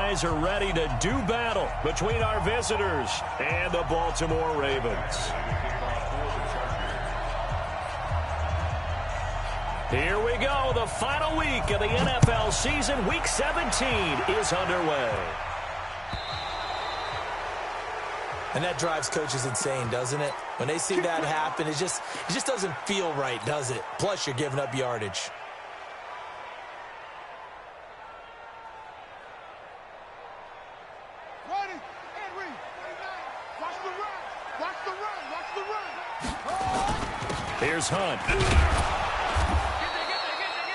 guys are ready to do battle between our visitors and the Baltimore Ravens. Here we go. The final week of the NFL season. Week 17 is underway. And that drives coaches insane, doesn't it? When they see that happen, it just doesn't feel right, does it? Plus, you're giving up yardage. Ready, and read. 29. Watch the run. Watch the run. Watch the run. Here's Hunt.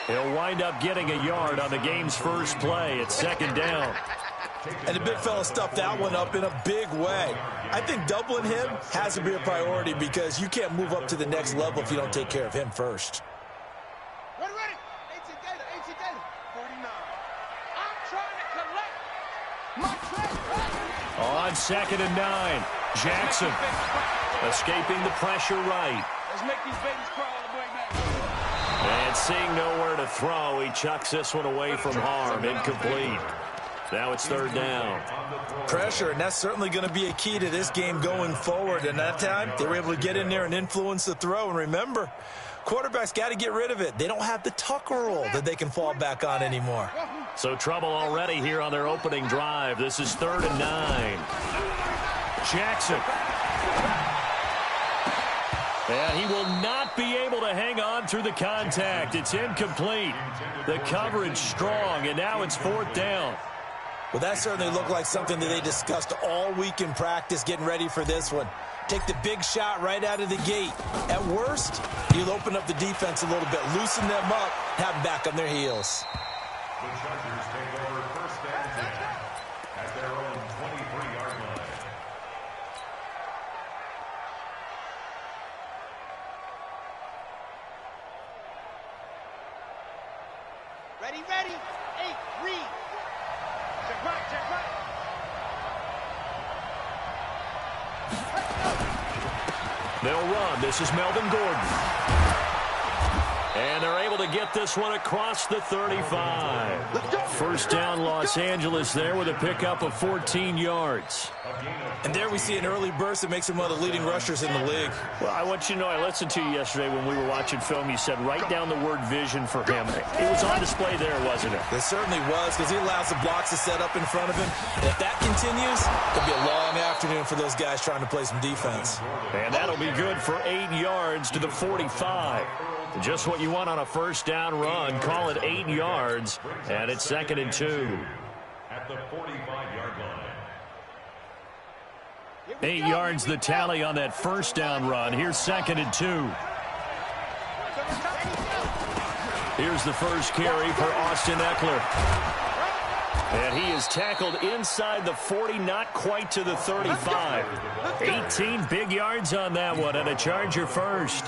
He'll wind up getting a yard on the game's first play. It's second down. And the big fella stuffed that one up in a big way. I think doubling him has to be a priority because you can't move up to the next level if you don't take care of him first. Ready. Ancient data. 49. I'm trying to collect my track. On second and 9, Jackson escaping the pressure right. Let's make these babies crawl all the way back. And seeing nowhere to throw, he chucks this one away from harm. Incomplete. Now it's third down. Pressure, and that's certainly going to be a key to this game going forward. And that time, they were able to get in there and influence the throw. And remember, quarterbacks got to get rid of it. They don't have the Tucker rule that they can fall back on anymore. So trouble already here on their opening drive. This is third and 9. Jackson. And he will not be able to hang on through the contact. It's incomplete. The coverage strong, and now it's fourth down. Well, that certainly looked like something that they discussed all week in practice getting ready for this one. Take the big shot right out of the gate. At worst, you'll open up the defense a little bit, loosen them up, have them back on their heels. The Chargers take over first down 10 at their own 23-yard line. Ready. 8, read. Check right. They'll run. This is Melvin Gordon. And they're able to get this one across the 35. First down, Los Angeles there with a pickup of 14 yards. And there we see an early burst that makes him one of the leading rushers in the league. Well, I want you to know, I listened to you yesterday when we were watching film. You said write down the word vision for him. It was on display there, wasn't it? It certainly was, because he allows the blocks to set up in front of him. And if that continues, it'll be a long afternoon for those guys trying to play some defense. And that'll be good for 8 yards to the 45. Just what you want on a first down run. Call it 8 yards, and it's second and 2. At the 45-yard line. 8 yards the tally on that first down run. Here's second and 2. Here's the first carry for Austin Eckler. And he is tackled inside the 40, not quite to the 35. 18 big yards on that one, and a Charger first.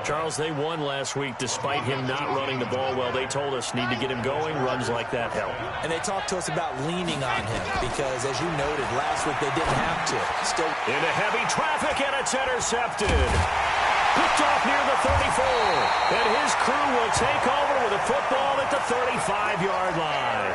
Charles, they won last week despite him not running the ball well. They told us need to get him going. Runs like that help. And they talked to us about leaning on him because, as you noted, last week they didn't have to. Still into heavy traffic, and it's intercepted. Picked off near the 34. And his crew will take over with a football at the 35-yard line.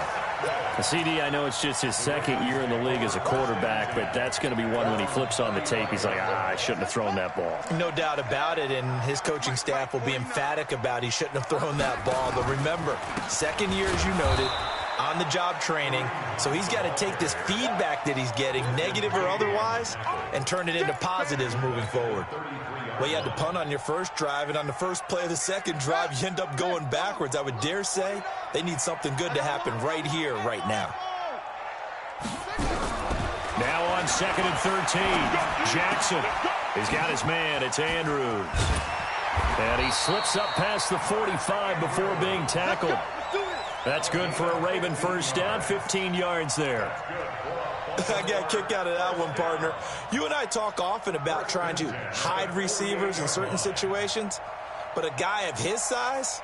CD, I know it's just his second year in the league as a quarterback, but that's going to be one when he flips on the tape. He's like, I shouldn't have thrown that ball. No doubt about it, and his coaching staff will be emphatic about he shouldn't have thrown that ball. But remember, second year, as you noted, on-the-job training, so he's got to take this feedback that he's getting, negative or otherwise, and turn it into positives moving forward. Well, you had to punt on your first drive, and on the first play of the second drive, you end up going backwards. I would dare say they need something good to happen right here, right now. Now on second and 13, Jackson. He's got his man. It's Andrews. And he slips up past the 45 before being tackled. That's good for a Raven first down, 15 yards there. I got a kick out of that one, partner. You and I talk often about trying to hide receivers in certain situations, but a guy of his size,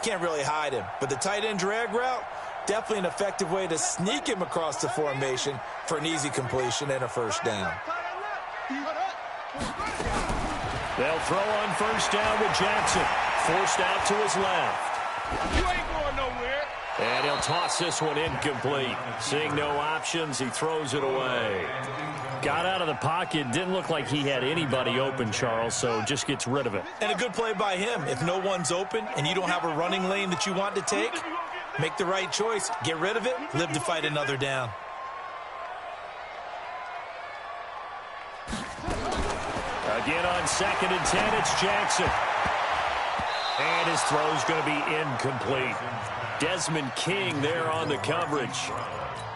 can't really hide him. But the tight end drag route, definitely an effective way to sneak him across the formation for an easy completion and a first down. They'll throw on first down with Jackson. Forced out to his left. You ain't going nowhere. And he'll toss this one incomplete. Seeing no options, he throws it away. Got out of the pocket. Didn't look like he had anybody open, Charles, so just gets rid of it. And a good play by him. If no one's open and you don't have a running lane that you want to take, make the right choice. Get rid of it. Live to fight another down. Again on 2nd and 10, it's Jackson. And his throw's going to be incomplete. Desmond King there on the coverage.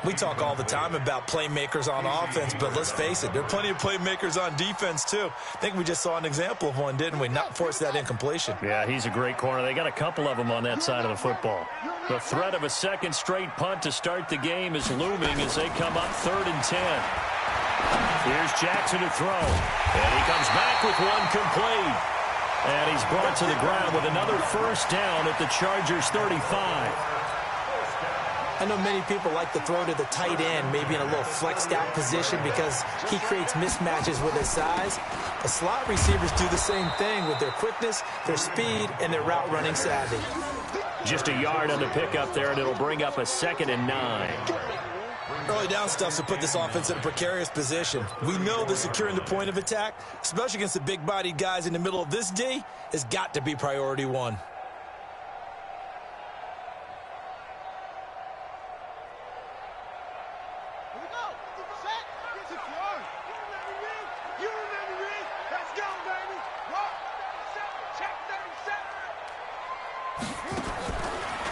We talk all the time about playmakers on offense, but let's face it, there are plenty of playmakers on defense, too. I think we just saw an example of one, didn't we? Not force that incompletion. Yeah, he's a great corner. They got a couple of them on that side of the football. The threat of a second straight punt to start the game is looming as they come up 3rd and 10. Here's Jackson to throw. And he comes back with one complete. And he's brought to the ground with another first down at the Chargers 35. I know many people like to throw to the tight end, maybe in a little flexed out position because he creates mismatches with his size. The slot receivers do the same thing with their quickness, their speed, and their route running savvy. Just a yard on the pickup there, and it'll bring up a 2nd and 9. Early down stuff to put this offense in a precarious position. We know that securing the point of attack, especially against the big-bodied guys in the middle of this D, has got to be priority one.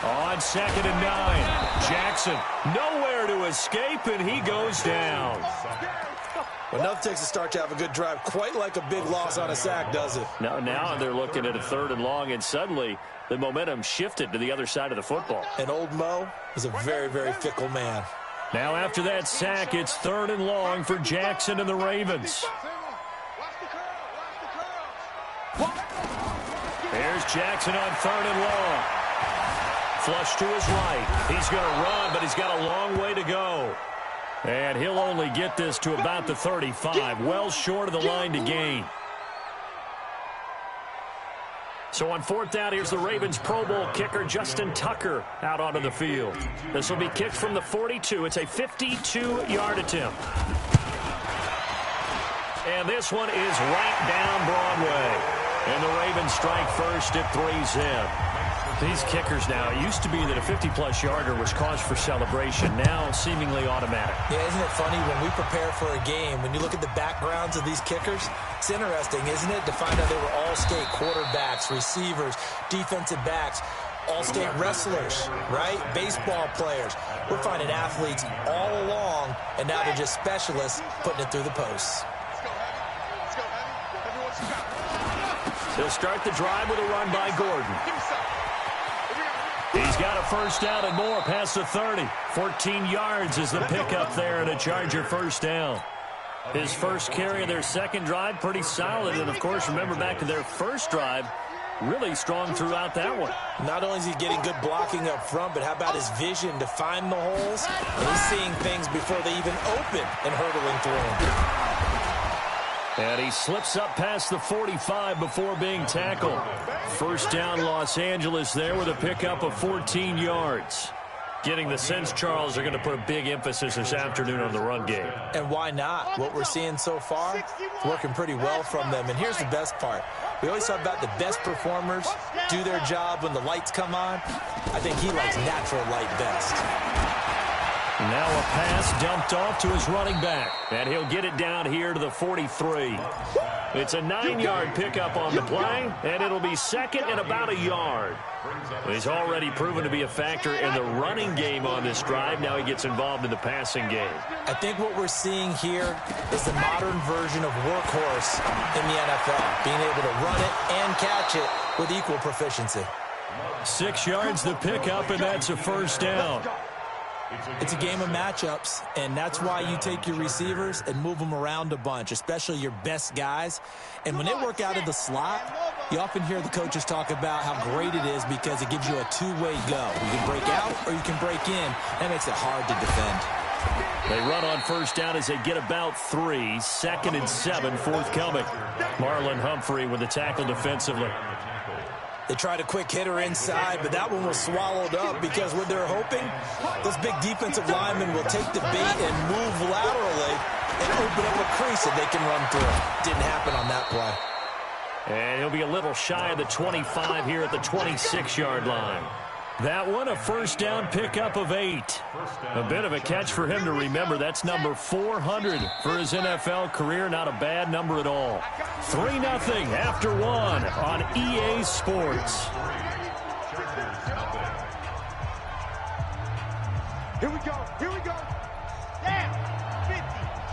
On 2nd and 9, Jackson nowhere to escape, and he goes down. Enough takes to start to have a good drive, quite like a big loss on a sack, does it? Now they're looking at a 3rd and long, and suddenly the momentum shifted to the other side of the football. And old Mo is a very, very fickle man. Now after that sack, it's 3rd and long for Jackson and the Ravens. Here's Jackson on 3rd and long. Flush to his right. He's going to run, but he's got a long way to go. And he'll only get this to about the 35, well short of the line to gain. So on 4th down, here's the Ravens Pro Bowl kicker Justin Tucker out onto the field. This will be kicked from the 42. It's a 52-yard attempt. And this one is right down Broadway. And the Ravens strike first at 3-zip. These kickers now, it used to be that a 50-plus yarder was cause for celebration. Now seemingly automatic. Yeah, isn't it funny when we prepare for a game, when you look at the backgrounds of these kickers, it's interesting, isn't it, to find out they were all-state quarterbacks, receivers, defensive backs, all-state wrestlers, right? Baseball players. We're finding athletes all along, and now they're just specialists putting it through the posts. He'll start the drive with a run by Gordon. He's got a first down and more past the 30. 14 yards is the pickup there and a Charger first down. His first carry of their second drive, pretty solid. And, of course, remember back to their first drive, really strong throughout that one. Not only is he getting good blocking up front, but how about his vision to find the holes? And he's seeing things before they even open and hurdling through them. And he slips up past the 45 before being tackled. First down, Los Angeles there with a pickup of 14 yards. Getting the sense, Charles, they're going to put a big emphasis this afternoon on the run game. And why not? What we're seeing so far, working pretty well from them. And here's the best part. We always talk about the best performers do their job when the lights come on. I think he likes natural light best. Now a pass dumped off to his running back. And he'll get it down here to the 43. It's a 9-yard pickup on the play, and it'll be second and about a yard. He's already proven to be a factor in the running game on this drive. Now he gets involved in the passing game. I think what we're seeing here is the modern version of workhorse in the NFL, being able to run it and catch it with equal proficiency. 6 yards the pickup, and that's a first down. It's a game of matchups, and that's why you take your receivers and move them around a bunch, especially your best guys. And when they work out of the slot, you often hear the coaches talk about how great it is because it gives you a two-way go. You can break out or you can break in. That makes it hard to defend. They run on first down as they get about 3. 2nd and 7 forthcoming. Marlon Humphrey with the tackle defensively. They tried a quick hitter inside, but that one was swallowed up because what they're hoping, those big defensive linemen will take the bait and move laterally and open up a crease that they can run through. Didn't happen on that play. And he'll be a little shy of the 25 here at the 26-yard line. That one, a first down pickup of 8. A bit of a catch for him to remember. That's number 400 for his NFL career. Not a bad number at all. 3-0 after 1 on EA Sports. Here we go. Here we go. Down. 50.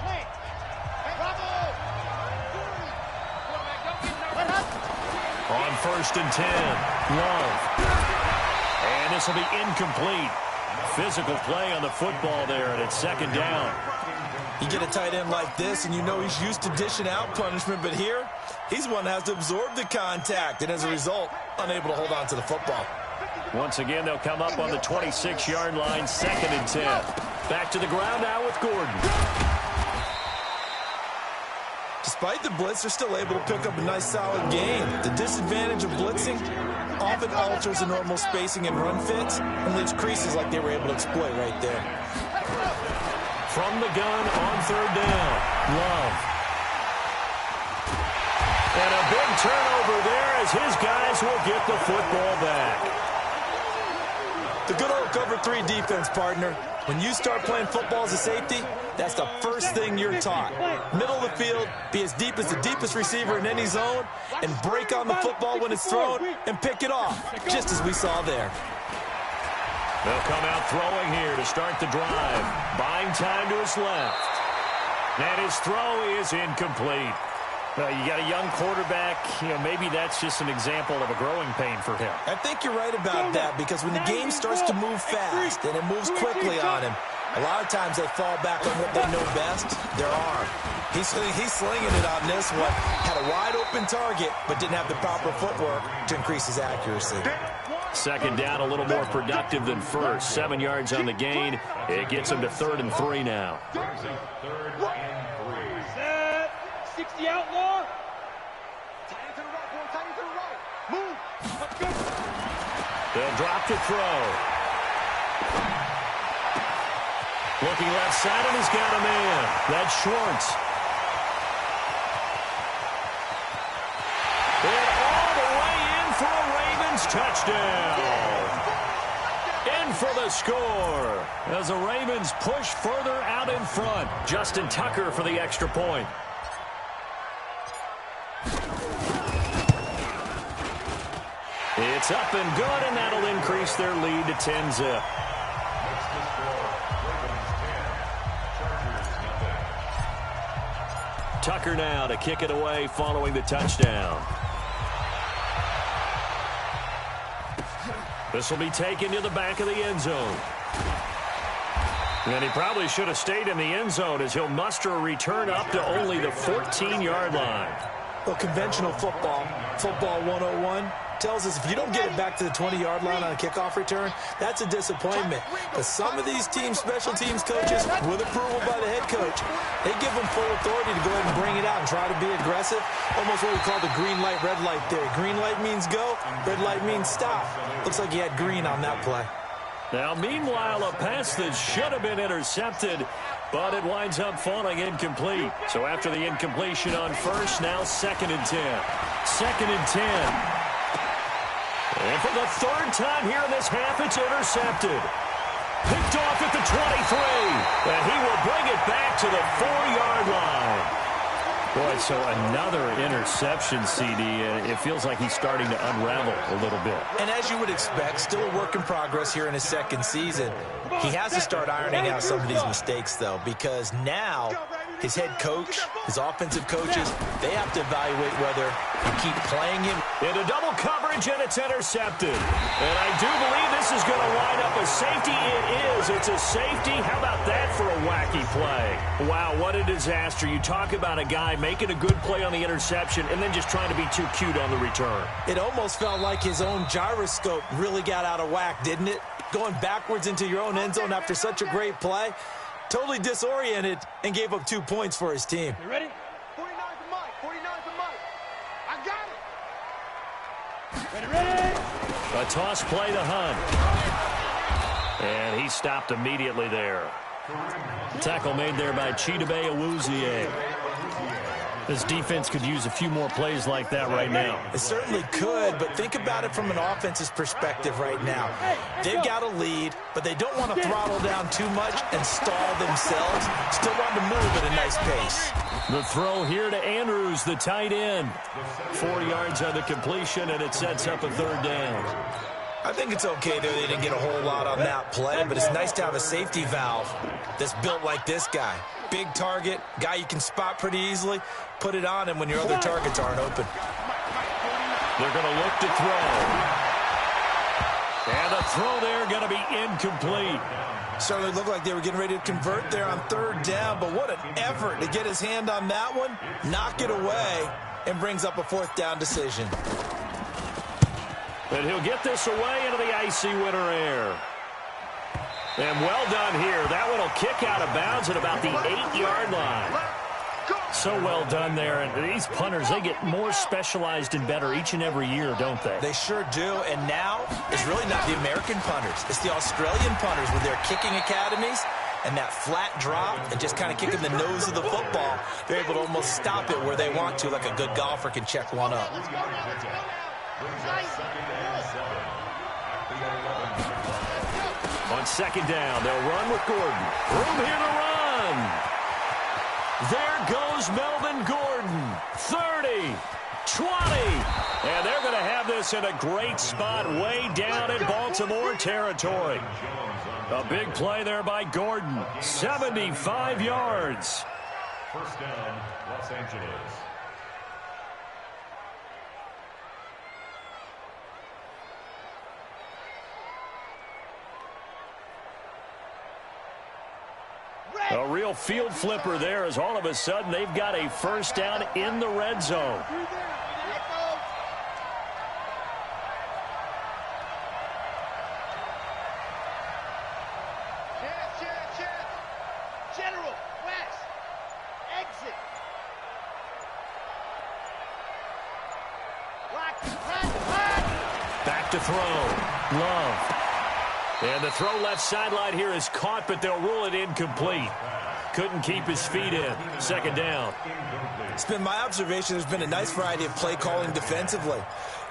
Slant. Bravo. On 1st and 10, Love. And this will be incomplete. Physical play on the football there, and it's 2nd down. You get a tight end like this, and you know he's used to dishing out punishment, but here, he's one that has to absorb the contact, and as a result, unable to hold on to the football. Once again, they'll come up on the 26-yard line, 2nd and 10. Back to the ground now with Gordon. Despite the blitz, they're still able to pick up a nice, solid gain. The disadvantage of blitzing often alters the normal spacing and run fits and leaves creases like they were able to exploit right there. From the gun on 3rd down, Love. And a big turnover there as his guys will get the football back. The good old cover 3 defense, partner. When you start playing football as a safety, that's the first thing you're taught. Middle of the field, be as deep as the deepest receiver in any zone, and break on the football when it's thrown and pick it off, just as we saw there. They'll come out throwing here to start the drive. Buying time to his left. And his throw is incomplete. You got a young quarterback, maybe that's just an example of a growing pain for him. I think you're right about that, because when the game starts to move fast and it moves quickly on him, a lot of times they fall back on what they know best, their arm. He's slinging it on this one. Had a wide open target, but didn't have the proper footwork to increase his accuracy. 2nd down, a little more productive than first. 7 yards on the gain. It gets him to 3rd and 3 now. 60 outlaw. Tight into the right, boy. Tight into the right. Move. Let's go. They'll drop to throw. Looking left side, and he's got a man. That's Schwartz. And all the way in for a Ravens touchdown. In for the score as the Ravens push further out in front. Justin Tucker for the extra point. It's up and good, and that'll increase their lead to 10-zip. Tucker now to kick it away following the touchdown. This will be taken to the back of the end zone. And he probably should have stayed in the end zone as he'll muster a return up to only the 14-yard line. Well, conventional football 101, tells us if you don't get it back to the 20-yard line on a kickoff return, that's a disappointment. But some of these teams, special teams coaches, with approval by the head coach, they give them full authority to go ahead and bring it out and try to be aggressive. Almost what we call the green light, red light theory. Green light means go, red light means stop. Looks like he had green on that play. Now, meanwhile, a pass that should have been intercepted, but it winds up falling incomplete. So after the incompletion on first, now 2nd and 10. 2nd and 10. And for the 3rd time here in this half, it's intercepted. Picked off at the 23. And he will bring it back to the 4-yard line. Boy, so another interception, CD. It feels like he's starting to unravel a little bit. And as you would expect, still a work in progress here in his 2nd season. He has to start ironing out some of these mistakes, though, because now his head coach, his offensive coaches, they have to evaluate whether you keep playing him. Into double coverage, and it's intercepted. And I do believe this is going to wind up a safety. It is. It's a safety. How about that for a wacky play? Wow, what a disaster. You talk about a guy making a good play on the interception and then just trying to be too cute on the return. It almost felt like his own gyroscope really got out of whack, didn't it? Going backwards into your own end zone after such a great play. Totally disoriented and gave up 2 points for his team. You ready? 49 for Mike. 49 for Mike. I got it. Ready, ready. A toss play to Hunt. And he stopped immediately there. Tackle made there by Chidobe Awuzie. This defense could use a few more plays like that right now. It certainly could, but think about it from an offense's perspective right now. They've got a lead, but they don't want to throttle down too much and stall themselves. Still want to move at a nice pace. The throw here to Andrews, the tight end. 4 yards on the completion, and it sets up a third down. I think it's okay there. They didn't get a whole lot on that play, but it's nice to have a safety valve that's built like this guy. Big target, guy you can spot pretty easily. Put it on him when your other targets aren't open. They're going to look to throw. And the throw there going to be incomplete. Certainly looked like they were getting ready to convert there on third down, but what an effort to get his hand on that one, knock it away, and brings up a fourth down decision. But he'll get this away into the icy winter air. And well done here. That one will kick out of bounds at about the 8-yard line. So well done there. And these punters, they get more specialized and better each and every year, don't they? They sure do. And now it's really not the American punters. It's the Australian punters with their kicking academies and that flat drop and just kind of kicking the nose of the football. They're able to almost stop it where they want to, like a good golfer can check one up. On second down, they'll run with Gordon. Room here to run. There goes Melvin Gordon. 30, 20. And they're going to have this in a great spot way down in Baltimore territory. A big play there by Gordon. 75 yards. First down, Los Angeles. A real field flipper there as all of a sudden they've got a first down in the red zone. General, west, exit. Back to throw. Love. And the throw left sideline here is caught, but they'll rule it incomplete. Couldn't keep his feet in. Second down. It's been my observation there's been a nice variety of play calling defensively.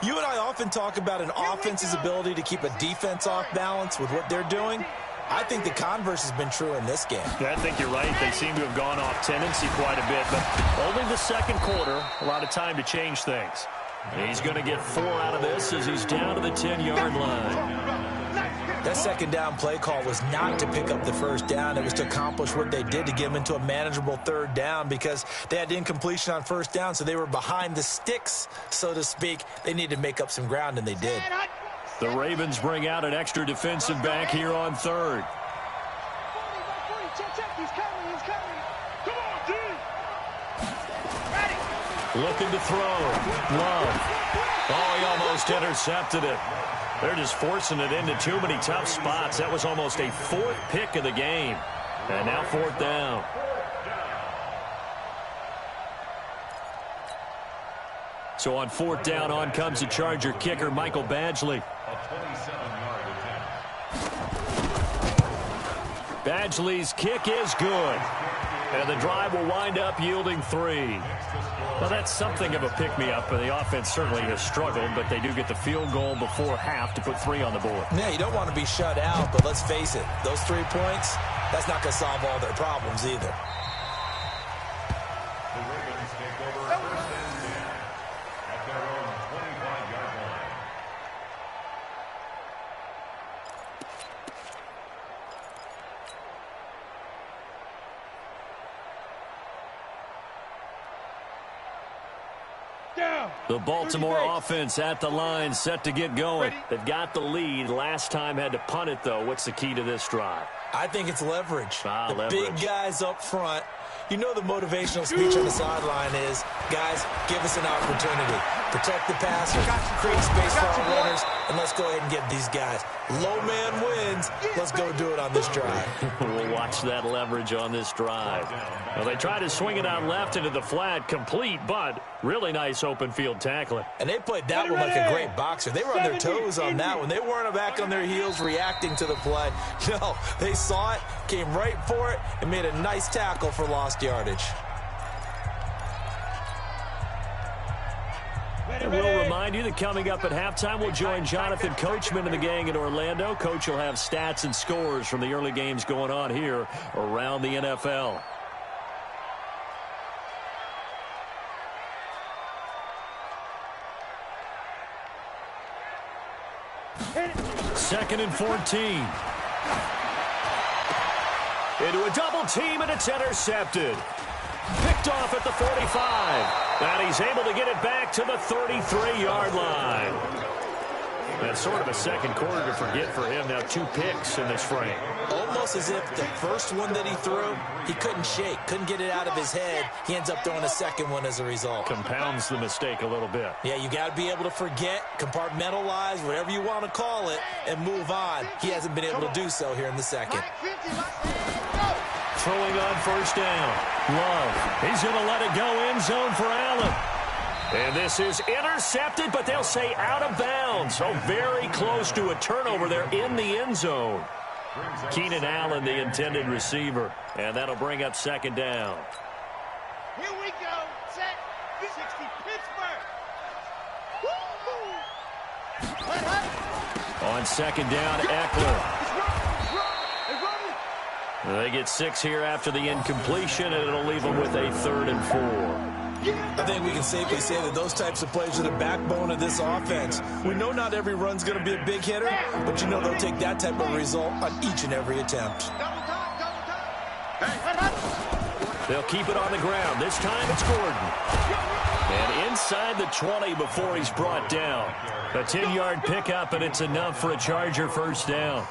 You and I often talk about an offense's ability to keep a defense off balance with what they're doing. I think the converse has been true in this game. I think you're right. They seem to have gone off tendency quite a bit, but only the second quarter, a lot of time to change things. He's going to get 4 out of this as he's down to the 10-yard line. That second down play call was not to pick up the first down. It was to accomplish what they did to get them into a manageable third down because they had incompletion on first down, so they were behind the sticks, so to speak. They needed to make up some ground, and they did. The Ravens bring out an extra defensive back here on third. Looking to throw. Love. Oh, he almost intercepted it. They're just forcing it into too many tough spots. That was almost a fourth pick of the game. And now fourth down. So on fourth down, on comes the Charger kicker, Michael Badgley. A 27-yard attempt. Badgley's kick is good. And the drive will wind up yielding 3. Well, that's something of a pick-me-up. The offense certainly has struggled, but they do get the field goal before half to put 3 on the board. Yeah, you don't want to be shut out, but let's face it, those 3 points, that's not going to solve all their problems either. The Ravens take over first and 10 at their own 25-yard line. The Baltimore offense at the line, set to get going. They've got the lead. Last time had to punt it, though. What's the key to this drive? I think it's leverage. The Leverage. big guys up front. You know the motivational speech on the sideline is, guys, give us an opportunity. Protect the passer, create space for our runners, and let's go ahead and get these guys. Low man wins. Let's go do it on this drive. We'll watch that leverage on this drive. Well, they try to swing it out left into the flat, complete, but really nice open field tackling. And they played that one like a great boxer. They were on their toes on that one. They weren't back on their heels reacting to the play. No, they saw it, came right for it, and made a nice tackle for lost yardage. And we'll remind you that coming up at halftime, we'll join Jonathan Coachman and the gang in Orlando. Coach will have stats and scores from the early games going on here around the NFL. Second and 14. Into a double team, and it's intercepted. Picked off at the 45. And he's able to get it back to the 33-yard line. That's sort of a second quarter to forget for him. Now 2 picks in this frame. Almost as if the first one that he threw, he couldn't shake, couldn't get it out of his head. He ends up throwing a second one as a result. Compounds the mistake a little bit. Yeah, you got to be able to forget, compartmentalize, whatever you want to call it, and move on. He hasn't been able to do so here in the second. Throwing on first down. Love. He's going to let it go end zone for Allen. And this is intercepted, but they'll say out of bounds. So very close to a turnover there in the end zone. Keenan Allen, the intended receiver. And that'll bring up second down. Here we go. Set. 60 Pittsburgh. On second down, Eckler. They get 6 here after the incompletion, and it'll leave them with a 3rd and 4. I think we can safely say that those types of plays are the backbone of this offense. We know not every run's going to be a big hitter, but you know they'll take that type of result on each and every attempt. They'll keep it on the ground. This time it's Gordon. And inside the 20 before he's brought down. A 10-yard pickup, and it's enough for a Charger first down.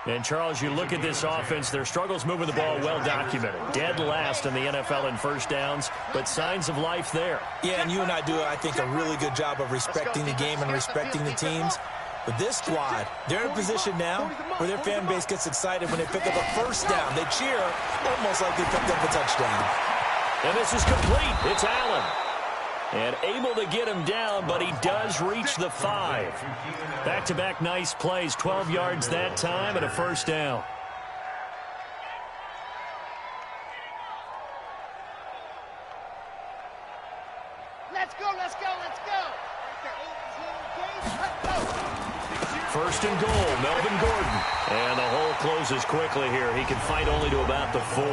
And, Charles, you look at this offense, their struggles moving the ball well documented. Dead last in the NFL in first downs, but signs of life there. Yeah, and you and I do, I think, a really good job of respecting the game and respecting the teams. But this squad, they're in a position now where their fan base gets excited when they pick up a first down. They cheer almost like they picked up a touchdown. And this is complete. It's Allen. And able to get him down, but he does reach the 5. Back-to-back nice plays, 12 yards that time, and a first down. Let's go, let's go, let's go. First and goal, Melvin Gordon. And the hole closes quickly here. He can fight only to about the 4.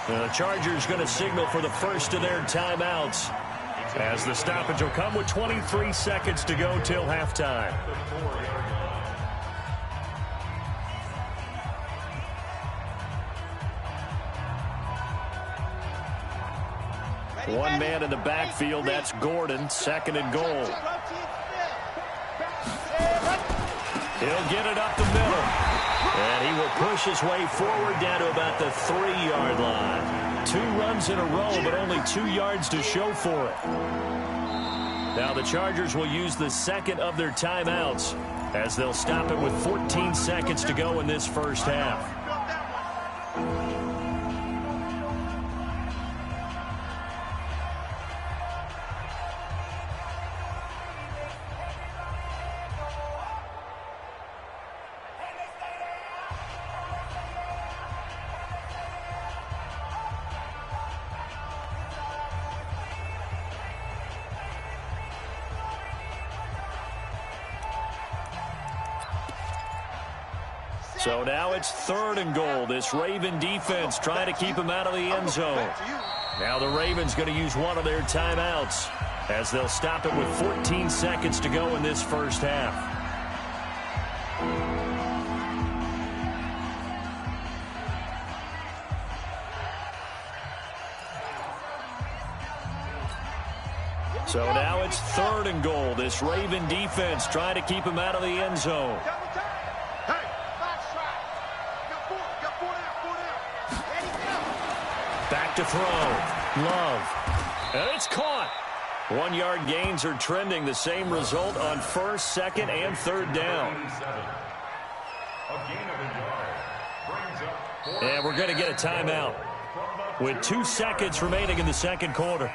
The Chargers going to signal for the first of their timeouts, as the stoppage will come with 23 seconds to go till halftime. One man in the backfield, that's Gordon, second and goal. He'll get it up the middle. And he will push his way forward down to about the 3-yard line. 2 runs in a row, but only 2 yards to show for it. Now the Chargers will use the second of their timeouts, as they'll stop it with 14 seconds to go in this first half. So now it's 3rd and goal. This Raven defense trying to keep him out of the end zone. Now the Ravens going to use one of their timeouts, as they'll stop it with 14 seconds to go in this first half. So now it's 3rd and goal. This Raven defense trying to keep him out of the end zone. Back to throw. Love. And it's caught. 1-yard gains are trending. The same result on 1st, 2nd, and 3rd down. A gain of a yard. Brings up 4th And we're going to get a timeout with 2 seconds remaining in the second quarter.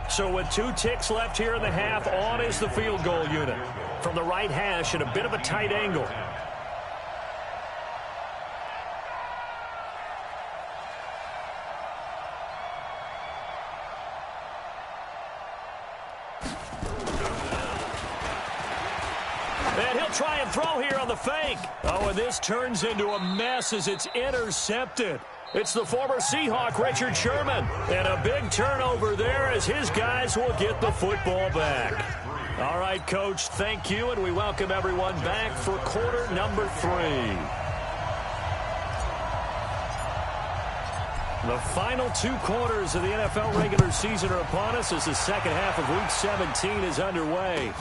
So with 2 ticks left here in the half, on is the field goal unit. From the right hash at a bit of a tight angle. And he'll try and throw here on the fake. Oh, and this turns into a mess as it's intercepted. It's the former Seahawk, Richard Sherman. And a big turnover there as his guys will get the football back. All right, Coach, thank you, and we welcome everyone back for quarter number 3. The final 2 quarters of the NFL regular season are upon us as the second half of Week 17 is underway.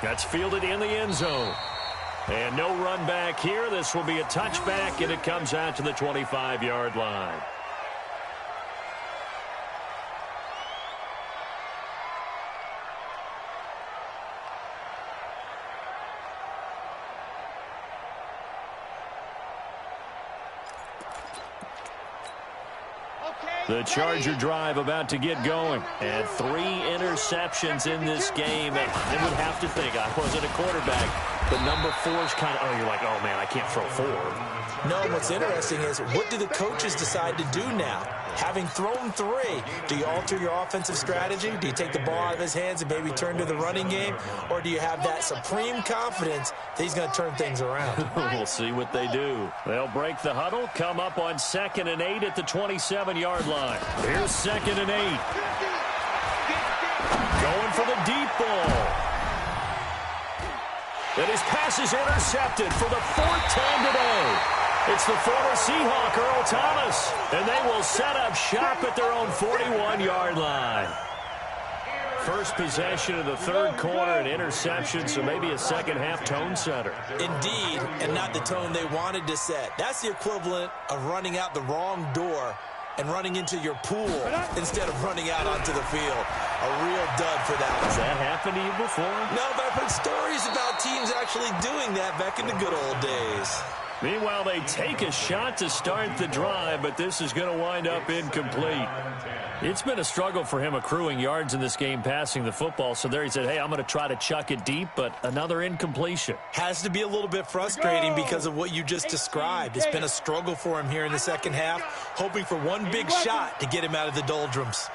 That's fielded in the end zone. And no run back here. This will be a touchback, and it comes out to the 25-yard line. The Charger drive about to get going. And 3 interceptions in this game. And I would have to think, I wasn't a quarterback, but number 4's kind of, oh, you're like, oh, man, I can't throw 4. No, what's interesting is, what do the coaches decide to do now? Having thrown 3, do you alter your offensive strategy? Do you take the ball out of his hands and maybe turn to the running game? Or do you have that supreme confidence that he's going to turn things around? We'll see what they do. They'll break the huddle, come up on 2nd and 8 at the 27-yard line. Here's 2nd and 8. Going for the deep ball. And his pass is intercepted for the 4th time today. It's the former Seahawk, Earl Thomas, and they will set up shop at their own 41-yard line. First possession of the 3rd quarter, an interception, so maybe a second-half tone setter. Indeed, and not the tone they wanted to set. That's the equivalent of running out the wrong door and running into your pool instead of running out onto the field. A real dud for that one. Has that happened to you before? No, but I've heard stories about teams actually doing that back in the good old days. Meanwhile, they take a shot to start the drive, but this is going to wind up incomplete. It's been a struggle for him accruing yards in this game passing the football, so there he said, hey, I'm going to try to chuck it deep, but another incompletion. Has to be a little bit frustrating because of what you just described. It's been a struggle for him here in the second half, hoping for one big shot to get him out of the doldrums.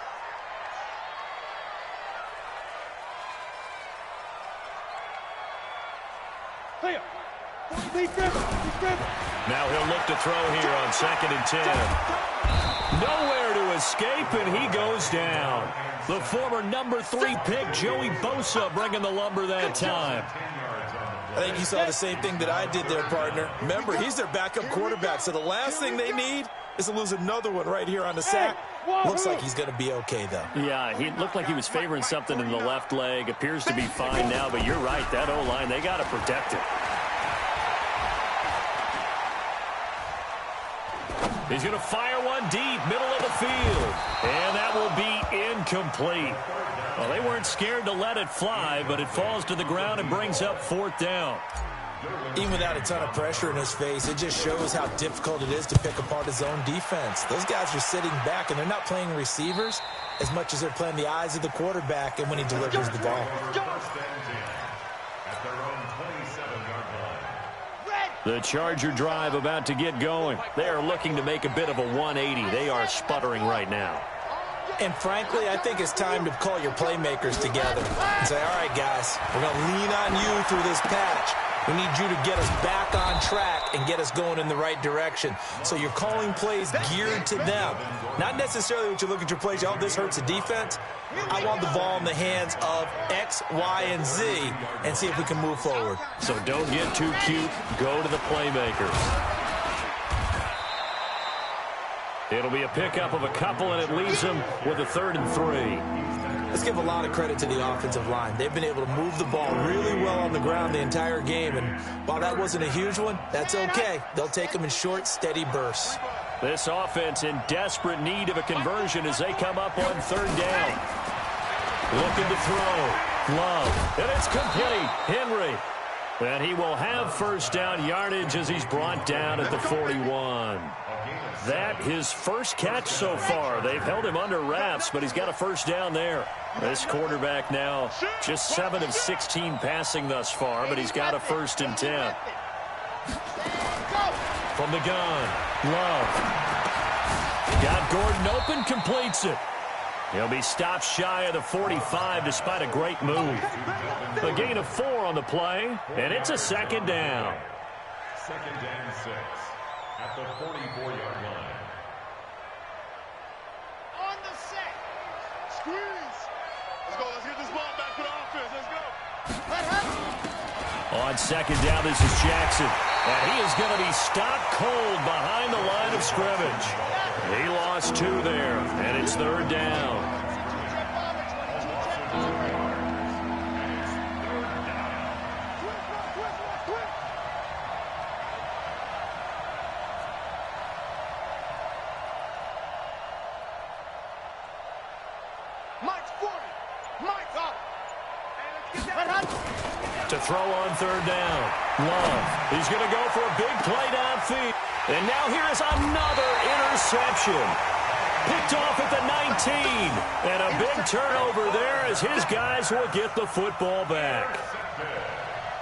Now he'll look to throw here on 2nd and 10. Nowhere to escape, and he goes down. The former number 3 pick, Joey Bosa, bringing the lumber that time. I think you saw the same thing that I did there, partner. Remember, he's their backup quarterback, so the last thing they need is to lose another one right here on the sack. Looks like he's going to be okay, though. Yeah, he looked like he was favoring something in the left leg. Appears to be fine now, but you're right. That O-line, they got to protect it. He's going to fire one deep, middle of the field. And that will be incomplete. Well, they weren't scared to let it fly, but it falls to the ground and brings up 4th down. Even without a ton of pressure in his face, it just shows how difficult it is to pick apart his own defense. Those guys are sitting back, and they're not playing receivers as much as they're playing the eyes of the quarterback and when he delivers the ball. The Charger drive about to get going. They are looking to make a bit of a 180. They are sputtering right now. And frankly, I think it's time to call your playmakers together and say, all right, guys, we're going to lean on you through this patch. We need you to get us back on track and get us going in the right direction. So you're calling plays geared to them. Not necessarily what you look at your plays, oh, this hurts the defense. I want the ball in the hands of X, Y, and Z and see if we can move forward. So don't get too cute. Go to the playmakers. It'll be a pickup of a couple, and it leaves them with a 3rd and 3. Let's give a lot of credit to the offensive line. They've been able to move the ball really well on the ground the entire game, and while that wasn't a huge one, that's okay. They'll take them in short, steady bursts. This offense in desperate need of a conversion as they come up on 3rd down. Looking to throw. Love. And it's complete. Henry. And he will have first down yardage as he's brought down at the 41. That his first catch so far. They've held him under wraps, but he's got a first down there. This quarterback now just 7 of 16 passing thus far, but he's got a 1st and 10. From the gun, Love. Got Gordon open, completes it. He'll be stopped shy of the 45 despite a great move. A gain of 4 on the play, and it's a 2nd down. 2nd and 6 at the 44-yard line. On the set. Squeeze. Let's go. Let's get this ball back to the offense. Let's go. On 2nd down, this is Jackson. And he is going to be stopped cold behind the line of scrimmage. He lost 2 there, and it's 3rd down. Mike's 40. Mike's up. To throw on 3rd down. Love. He's going to go for a big play downfield. And now here is another interception. Picked off at the 19. And a big turnover there as his guys will get the football back.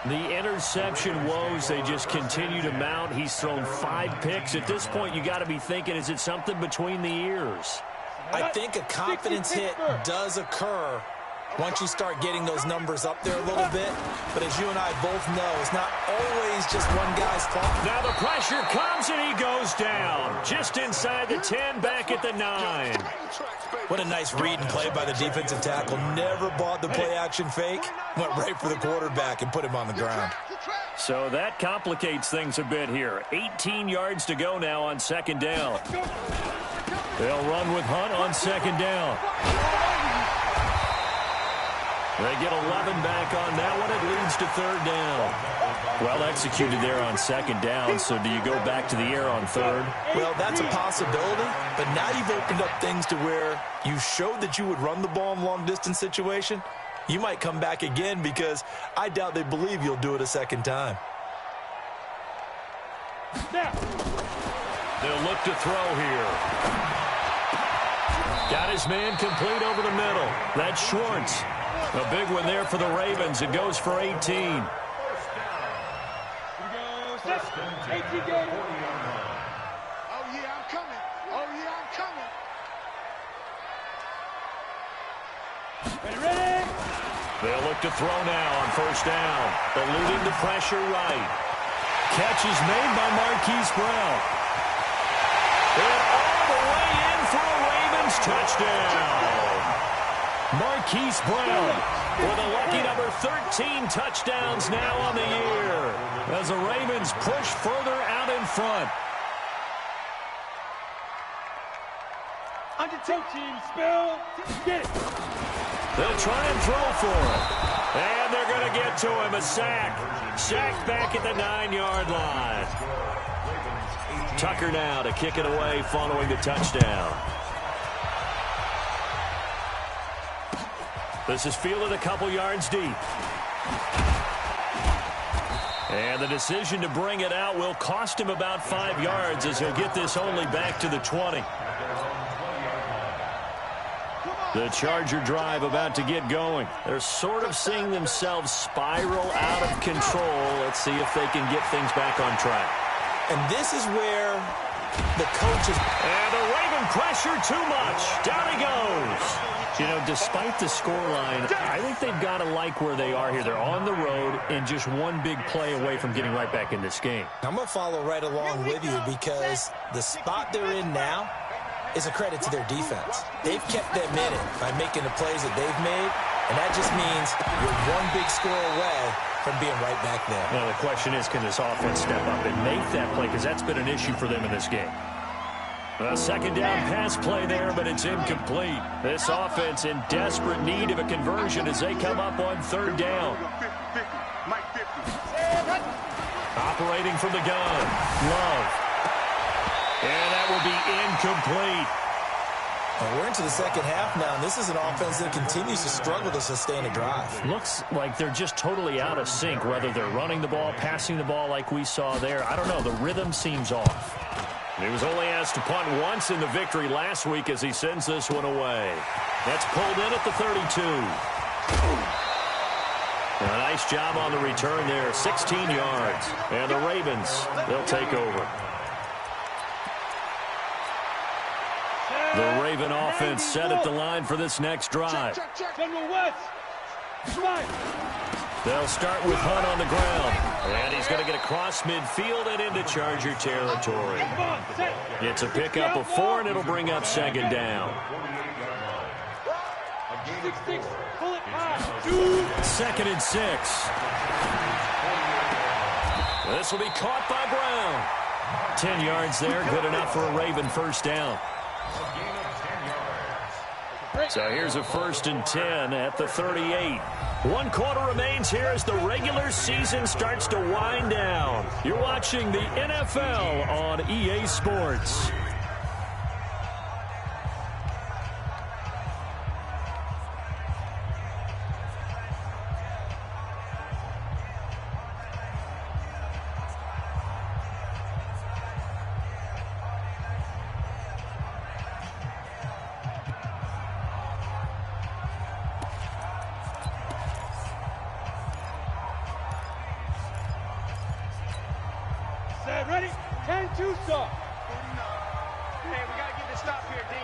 The interception woes, they just continue to mount. He's thrown 5 picks. At this point, you got to be thinking, is it something between the ears? I think a confidence hit does occur once you start getting those numbers up there a little bit. But as you and I both know, it's not always just one guy's fault. Now the pressure comes and he goes down. Just inside the 10, back at the 9. What a nice read and play by the defensive tackle. Never bought the play-action fake. Went right for the quarterback and put him on the ground. So that complicates things a bit here. 18 yards to go now on 2nd down. They'll run with Hunt on 2nd down. They get 11 back on that one. It leads to 3rd down. Well executed there on 2nd down. So do you go back to the air on 3rd? Well, that's a possibility. But now you've opened up things to where you showed that you would run the ball in long-distance situation. You might come back again because I doubt they believe you'll do it a 2nd time. They'll look to throw here. Got his man complete over the middle. That's Schwartz. A big one there for the Ravens. It goes for 18. Oh, yeah, I'm coming. Oh, yeah, I'm coming. Ready? They'll look to throw now on 1st down. Eluding the pressure right. Catch is made by Marquise Brown. And all the way in for a Ravens touchdown. Marquise Brown with a lucky number 13 touchdowns now on the year as the Ravens push further out in front. Under 2 teams, spell. Get it. They'll try and throw for it. And they're going to get to him. A sack. Sacked back at the 9-yard line. Tucker now to kick it away following the touchdown. This is fielded a couple yards deep. And the decision to bring it out will cost him about 5 yards as he'll get this only back to the 20. The Charger drive about to get going. They're sort of seeing themselves spiral out of control. Let's see if they can get things back on track. And this is where the coaches... And the Raven pressure too much. Down he goes. You know, despite the scoreline, I think they've got to like where they are here. They're on the road and just one big play away from getting right back in this game. I'm going to follow right along with you because the spot they're in now is a credit to their defense. They've kept them in it by making the plays that they've made, and that just means you're one big score away from being right back there. Now, the question is, can this offense step up and make that play? Because that's been an issue for them in this game. A 2nd down pass play there, but it's incomplete. This offense in desperate need of a conversion as they come up on 3rd down. Operating from the gun, Love. And that will be incomplete. Well, we're into the second half now, and this is an offense that continues to struggle to sustain a drive. Looks like they're just totally out of sync, whether they're running the ball, passing the ball like we saw there. I don't know. The rhythm seems off. He was only asked to punt once in the victory last week as he sends this one away. That's pulled in at the 32. A nice job on the return there, 16 yards. And the Ravens, they'll take over. The Raven offense set at the line for this next drive. They'll start with Hunt on the ground. And he's going to get across midfield and into Charger territory. It's a pickup of 4, and it'll bring up second down. 2nd and 6. This will be caught by Brown. 10 yards there, good enough for a Raven first down. So here's a 1st and 10 at the 38. 1 quarter remains here as the regular season starts to wind down. You're watching the NFL on EA Sports. Ready? 10-2 stop. Hey, we gotta get this stop here, D.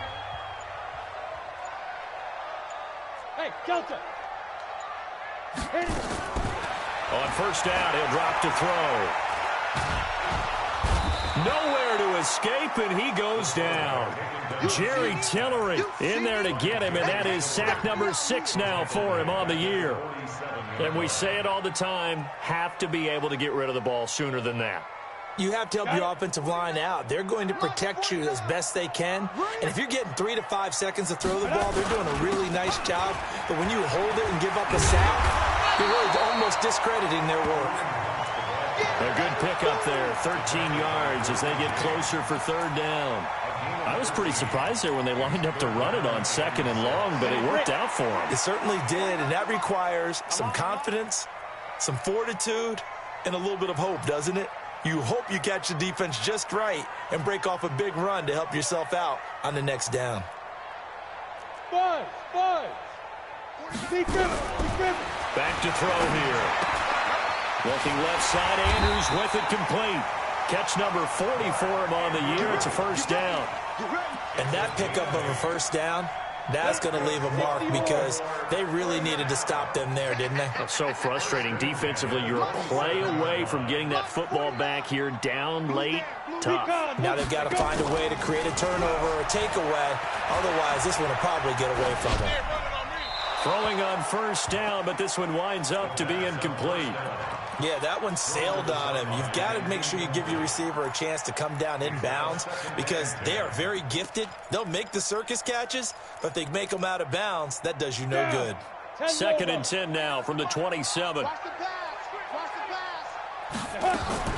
Hey, Delta. Hit it. On first down, he'll drop to throw. Nowhere to escape, and he goes down. Jerry Tillery in there to get him, and that is sack number 6 now for him on the year. And we say it all the time, have to be able to get rid of the ball sooner than that. You have to help your offensive line out. They're going to protect you as best they can. And if you're getting 3 to 5 seconds to throw the ball, they're doing a really nice job. But when you hold it and give up a sack, you're really almost discrediting their work. A good pickup there, 13 yards as they get closer for 3rd down. I was pretty surprised there when they lined up to run it on 2nd and long, but it worked out for them. It certainly did, and that requires some confidence, some fortitude, and a little bit of hope, doesn't it? You hope you catch the defense just right and break off a big run to help yourself out on the next down. Five. Back to throw here. Looking left side, Andrews with it complete. Catch number 40 for him on the year. It's a first down. And that pickup of a first down, that's going to leave a mark because they really needed to stop them there, didn't they? That's so frustrating. Defensively, you're a play away from getting that football back here down late. Tough. Now they've got to find a way to create a turnover or a takeaway. Otherwise, this one will probably get away from them. Throwing on first down, but this one winds up to be incomplete. Yeah, that one sailed on him. You've got to make sure you give your receiver a chance to come down inbounds because they are very gifted. They'll make the circus catches, but if they make them out of bounds, that does you no good. 2nd and 10 now from the 27. Watch the pass.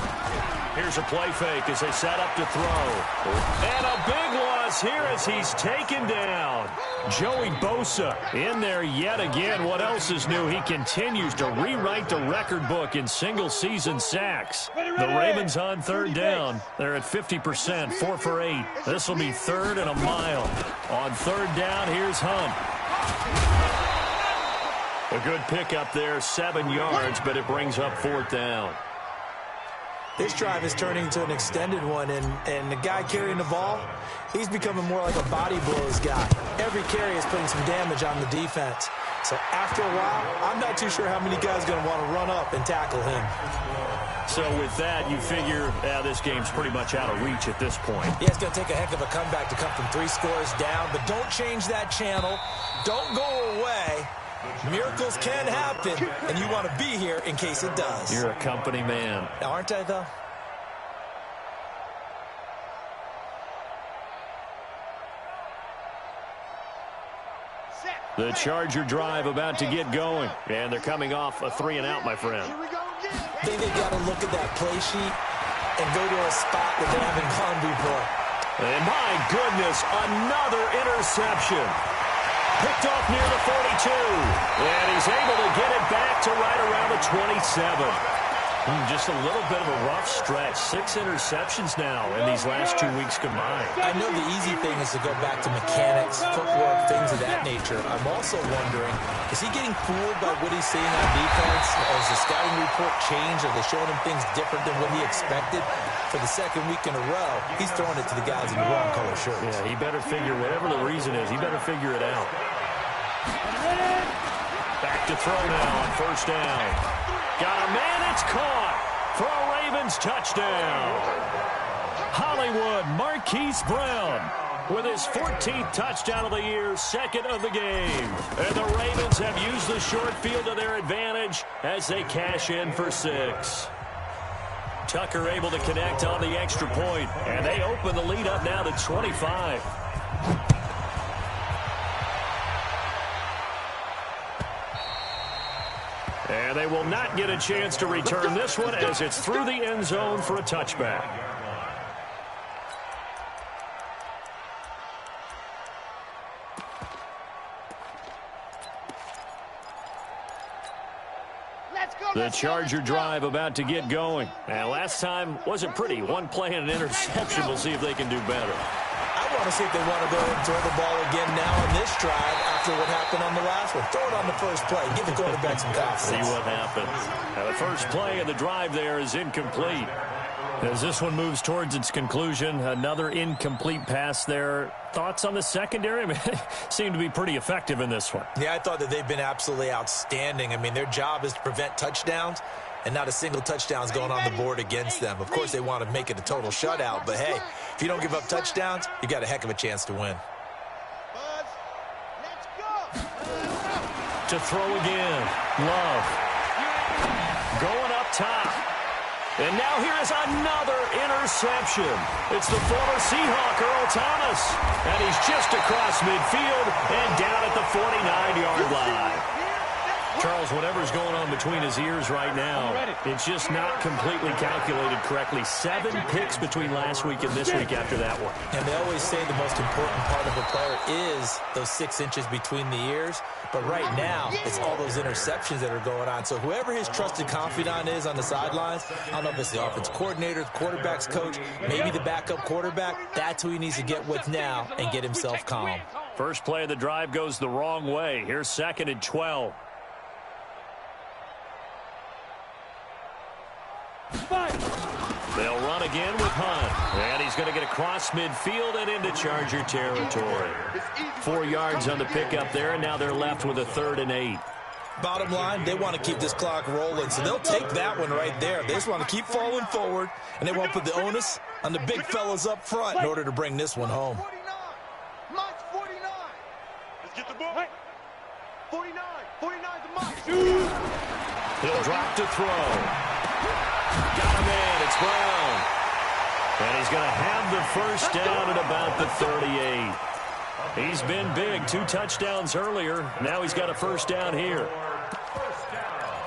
Here's a play fake as they set up to throw. And a big loss here as he's taken down. Joey Bosa in there yet again. What else is new? He continues to rewrite the record book in single-season sacks. The Ravens on 3rd down. They're at 50%, 4 for 8. This will be 3rd and a mile. On 3rd down, here's Hunt. A good pickup there, 7 yards, but it brings up 4th down. This drive is turning into an extended one, and the guy carrying the ball, he's becoming more like a body blows guy. Every carry is putting some damage on the defense. So after a while, I'm not too sure how many guys are going to want to run up and tackle him. So with that, you figure this game's pretty much out of reach at this point. Yeah, it's going to take a heck of a comeback to come from 3 scores down, but don't change that channel. Don't go away. Miracles can happen, and you want to be here in case it does. You're a company man. Aren't I, though? The Charger drive about to get going, and they're coming off a 3-and-out, my friend. I think they've got to look at that play sheet and go to a spot that they haven't gone before. And my goodness, another interception. Picked off near the 42. And he's able to get it back to right around the 27. Just a little bit of a rough stretch. 6 interceptions now in these last 2 weeks combined. I know the easy thing is to go back to mechanics, footwork, things of that nature. I'm also wondering, is he getting fooled by what he's seeing on defense? Has the scouting report changed? Are they showing him things different than what he expected? For the second week in a row, he's throwing it to the guys in the wrong color shirts. Yeah, he better figure, whatever the reason is, he better figure it out. Back to throw now on first down. Got a man, it's caught for a Ravens touchdown. Hollywood Marquise Brown with his 14th touchdown of the year, second of the game. And the Ravens have used the short field to their advantage as they cash in for 6. Tucker able to connect on the extra point, and they open the lead up now to 25. And they will not get a chance to return this one as it's through the end zone for a touchback. The Charger drive about to get going. And last time wasn't pretty. One play and an interception. We'll see if they can do better. I want to see if they want to go and throw the ball again now on this drive after what happened on the last one. Throw it on the first play. Give the quarterback some confidence. See what happens. Now the first play of the drive there is incomplete. As this one moves towards its conclusion, another incomplete pass there. Thoughts on the secondary? I mean, they seem to be pretty effective in this one. Yeah, I thought that they've been absolutely outstanding. I mean, their job is to prevent touchdowns, and not a single touchdown is going on the board against them. Of course, they want to make it a total shutout, but hey, if you don't give up touchdowns, you got a heck of a chance to win. To throw again, Love. Going up top. And now here is another interception. It's the former Seahawk, Earl Thomas. And he's just across midfield and down at the 49-yard line. Charles, whatever's going on between his ears right now, it's just not completely calculated correctly. 7 picks between last week and this week after that one. And they always say the most important part of a player is those 6 inches between the ears. But right now, it's all those interceptions that are going on. So whoever his trusted confidant is on the sidelines, I don't know if it's the offensive coordinator, the quarterback's coach, maybe the backup quarterback, that's who he needs to get with now and get himself calm. First play of the drive goes the wrong way. Here's 2nd and 12. They'll run again with Hunt. And he's going to get across midfield and into Charger territory. 4 yards on the pickup there, and now they're left with a 3rd and 8. Bottom line, they want to keep this clock rolling, so they'll take that one right there. They just want to keep falling forward, and they won't put the onus on the big fellas up front in order to bring this one home. 49. Mike's 49. Let's get the ball. 49. 49 to Mike. He'll drop to throw. Got him in. It's Brown. And he's going to have the first down at about the 38. He's been big. 2 touchdowns earlier. Now he's got a first down here. First down.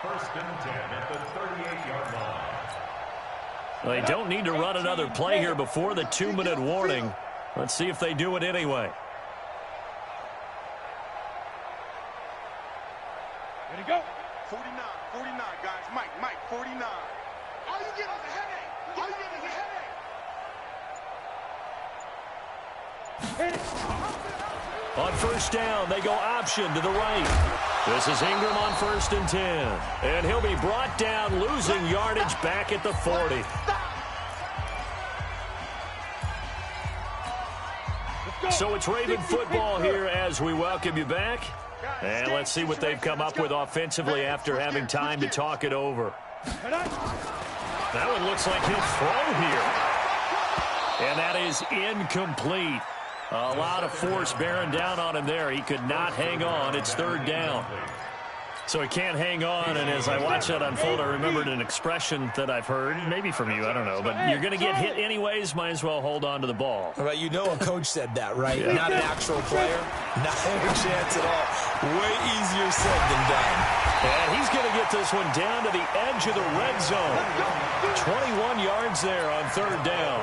1st and 10 at the 38-yard line. Well, they don't need to run another play here before the 2-minute warning. Let's see if they do it anyway. Ready to go. 49. 49, guys. Mike, 49. All you get is a headache. All you get is a headache. On first down, they go option to the right. This is Ingram on 1st and 10. And he'll be brought down, losing yardage back at the 40. So it's Raven football here as we welcome you back. And let's see what they've come up with offensively after having time to talk it over. That one looks like he'll throw here. And that is incomplete. A lot of force bearing down on him there. He could not hang on. It's 3rd down. So he can't hang on, and as I watch that unfold, I remembered an expression that I've heard, maybe from you, I don't know, but you're going to get hit anyways, might as well hold on to the ball. Well, you know a coach said that, right? Yeah. Not an actual player. Not a chance at all. Way easier said than done. And he's going to get this one down to the edge of the red zone. 21 yards there on 3rd down.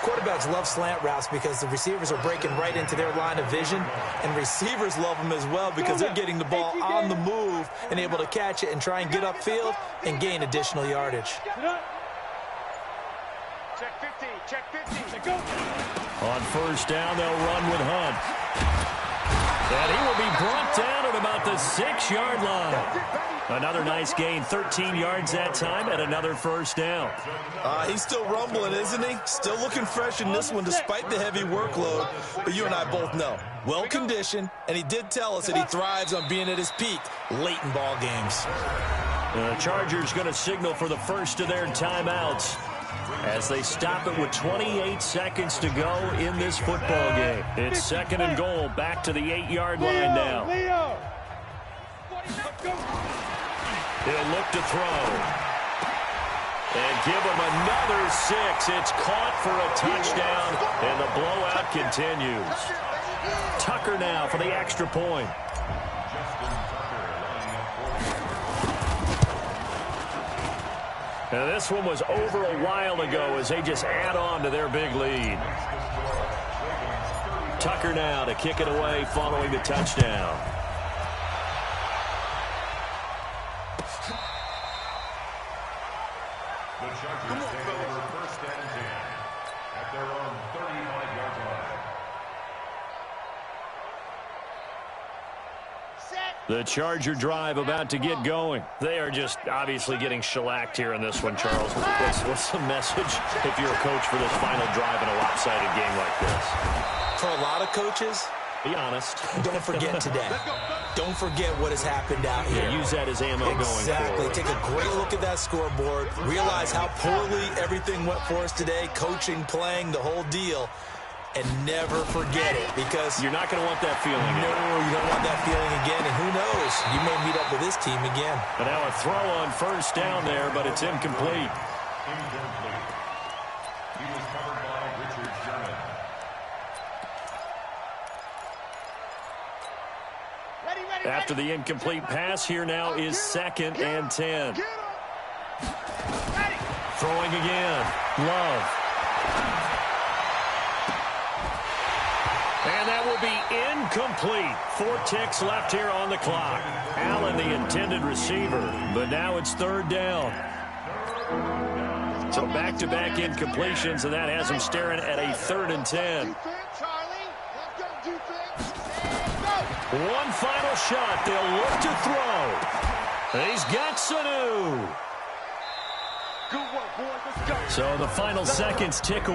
Quarterbacks love slant routes because the receivers are breaking right into their line of vision, and receivers love them as well because they're getting the ball on the move and able to catch it and try and get upfield and gain additional yardage. Check 50, check 50. Go. On first down, they'll run with Hunt. And he will be brought down at about the 6-yard line. Another nice gain, 13 yards that time, and another first down. He's still rumbling, isn't he? Still looking fresh in this one despite the heavy workload. But you and I both know, well-conditioned, and he did tell us that he thrives on being at his peak late in ball games. The Chargers going to signal for the first of their timeouts as they stop it with 28 seconds to go in this football game. It's second and goal, back to the 8-yard line now. Leo. Go. He'll look to throw. And give him another 6. It's caught for a touchdown, and the blowout continues. Tucker now for the extra point. Now this one was over a while ago as they just add on to their big lead. Tucker now to kick it away following the touchdown. The Chargers take over first and 10 at their own 35-yard line. The Charger drive about to get going. They are just obviously getting shellacked here in this one, Charles. What's the message if you're a coach for this final drive in a lopsided game like this? For a lot of coaches, be honest. Don't forget today. Don't forget what has happened out here. Yeah, use that as ammo going forward. Exactly. Take a great look at that scoreboard. Realize how poorly everything went for us today. Coaching, playing, the whole deal. And never forget it, because you're not going to want that feeling again. No, you don't want that feeling again, and who knows? You may meet up with this team again. But now a throw on first down there, but it's incomplete. Incomplete. He was covered by Richard Sherman. After the incomplete pass, here now is second and 10. Throwing again. Love. And that will be incomplete. 4 ticks left here on the clock. Allen, the intended receiver, but now it's third down. So back-to-back incompletions, and that has him staring at a 3rd and 10. One final shot. They'll look to throw. He's got Sanu. So the final seconds tick away.